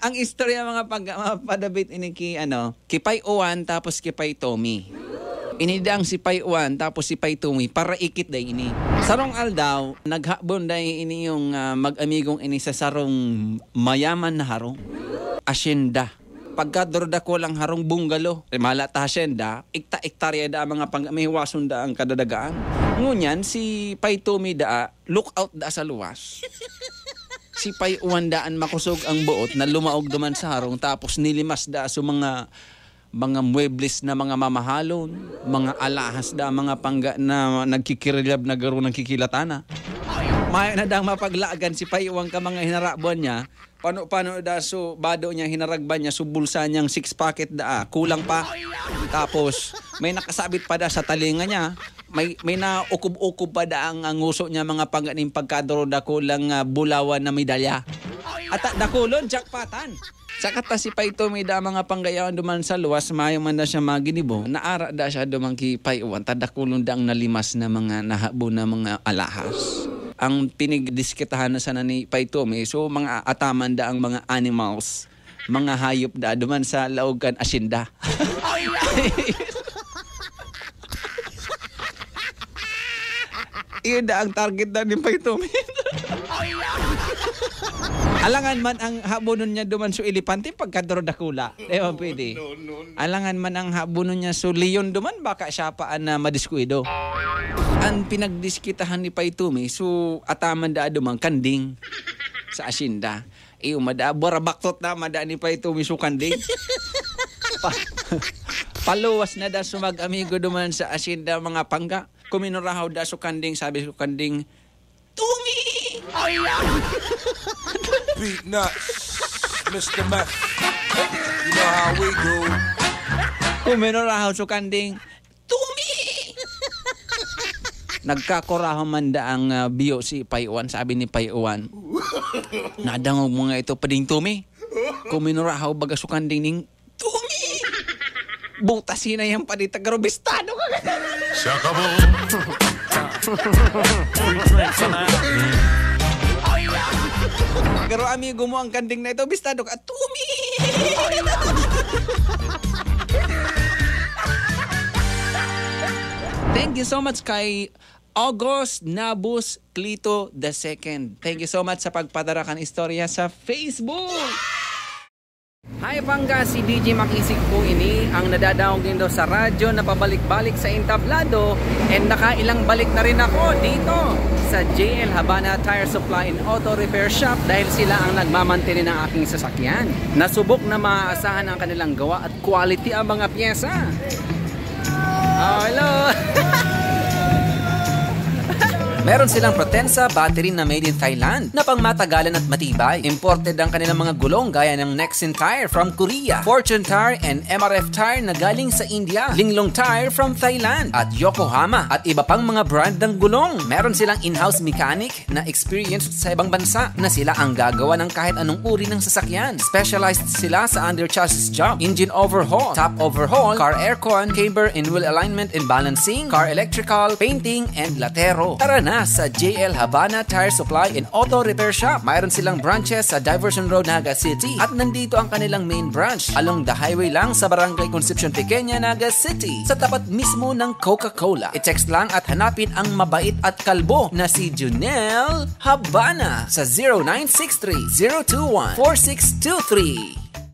Ang istorya mga padabit ini kipay Uwan tapos kipay Tommy. Inidang si Pay Uwan tapos si Pay Tommy para ikit day ini. Sarong aldaw, naghabon day ini yung mag-amigong ini sa sarong mayaman na harong. Asyenda. Pagkadorda ko lang harong bungalo. Mala ta asyenda, ikta-iktarya da mga pangamiwason da ang kadadagaan. Ngunyan si Pay Tommy da look out da sa luwas. Si Pay Uwan daan makusog ang buot na lumaog duman sa harong tapos nilimas da so mga muebles na mga mamahalon, mga alahas da mga pangga na nagkikirilab na garo ng kikilatana. May na dang mapaglaagan si Pay Uwan ka mga hinarabon niya. Pano da so bado niya hinaragban niya so bulsa niyang 6 packet da kulang pa. Tapos may nakasabit pa da sa talinga niya. May na ukub-ukub pa da ang nguso niya mga pangganing pagkadoro da kulang bulawan na medalya. At dakulon jackpotan. Sakata si Pay Tommy da mga panggayawan duman sa luwas mayo man da siya maginibo. Naara da siya dumang ki Pay Uwan tadakulon da ang nalimas na mga nahabo na mga alahas. Ang pinigdiskitahan na sana ni Pay Tommy so mga ataman da ang mga animals, mga hayop da duman sa laogan asyenda. Iyon da ang target na ni Pay Tommy. Alangan man ang habunon niya duman so elepante pagkadoro dakula. Ewan pwede. Alangan man ang habunon niya so leon duman baka siya paan na madiskuido. Ang pinagdiskitahan ni Pay Tommy so ataman da dumang kanding sa asyenda. Iyo madabora baktot na mada ni Pay Tommy so kanding. Paluwas na da so mag-amigo duman sa asyenda mga pangga. Kuminurahaw da so kanding sabi so kanding Tommy! Beat nuts, Mr. Mac. You know how we do. Kuminurahaw so kanding Tommy! Nagkakoraho man da ang biyo si Pay Uwan. Sabi ni Pay Uwan, nadangog mo nga ito pading Tommy. Kuminurahaw baga so kanding ning Tommy! Butasin na yung paditagarobistado ka ganda. Sakabo. Pero amigo mo ang kanding na ito, bistado ka, Tommy! Thank you so much kay August Nabus Clito II. Thank you so much sa pagpadara kan istorya sa Facebook. Hi Pangga, si DJ Makisig po ini ang nadadaong din daw sa radyo na pabalik-balik sa entablado and nakailang balik na rin ako dito sa JL Habana Tire Supply and Auto Repair Shop dahil sila ang nagmamantene ng aking sasakyan. Nasubok na maaasahan ang kanilang gawa at quality ang mga pyesa. Oh, hello! Meron silang Protensa battery na made in Thailand na pangmatagalan at matibay. Imported ang kanilang mga gulong gaya ng Nexen Tire from Korea, Fortune Tire and MRF Tire na galing sa India, Linglong Tire from Thailand at Yokohama at iba pang mga brand ng gulong. Meron silang in-house mechanic na experienced sa ibang bansa na sila ang gagawa ng kahit anong uri ng sasakyan. Specialized sila sa under chassis job, engine overhaul, top overhaul, car aircon, camber and wheel alignment and balancing, car electrical, painting and latero. Tara na sa JL Habana Tire Supply and Auto Repair Shop. Mayroon silang branches sa Diversion Road, Naga City. At nandito ang kanilang main branch along the highway lang sa Barangay Concepcion Pequeña, Naga City. Sa tapat mismo ng Coca-Cola. I-text lang at hanapin ang mabait at kalbo na si Junel Habana sa 0963-021-4623.